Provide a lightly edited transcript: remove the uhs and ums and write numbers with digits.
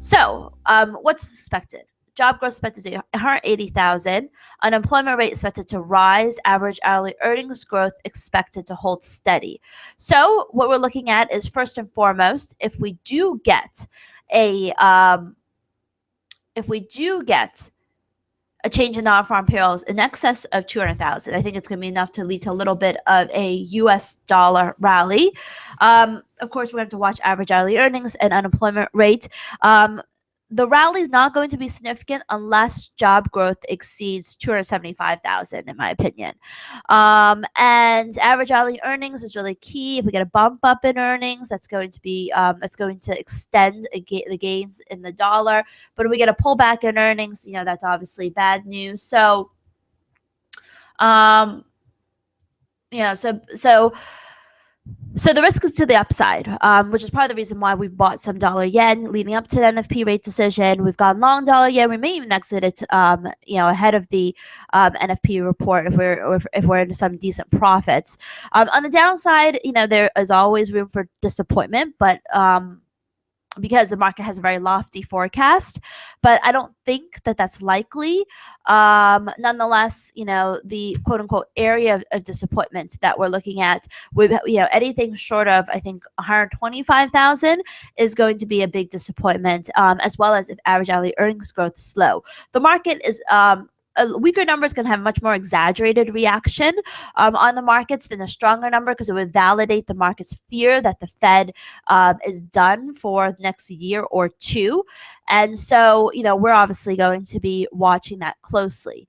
So what's expected? Job growth expected to be 180,000. Unemployment rate expected to rise. Average hourly earnings growth expected to hold steady. So what we're looking at is, first and foremost, if we do get a change in non-farm payrolls in excess of 200,000, I think it's going to be enough to lead to a little bit of a U.S. dollar rally. Of course, we have to watch average hourly earnings and unemployment rate. The rally is not going to be significant unless job growth exceeds 275,000, in my opinion. And average hourly earnings is really key. If we get a bump up in earnings, that's going to extend the gains in the dollar. But if we get a pullback in earnings, that's obviously bad news. So, so the risk is to the upside, which is part of the reason why we've bought some dollar yen leading up to the NFP rate decision. We've gone long dollar yen. We may even exit it, ahead of the NFP report if we're into some decent profits. On the downside, there is always room for disappointment, but because the market has a very lofty forecast, but I don't think that that's likely. Nonetheless, the quote unquote area of disappointment that we're looking at, with anything short of, I think, 125,000 is going to be a big disappointment, as well as if average hourly earnings growth is slow. The market is weaker numbers can have much more exaggerated reaction on the markets than a stronger number, because it would validate the market's fear that the Fed is done for the next year or two. And so, we're obviously going to be watching that closely.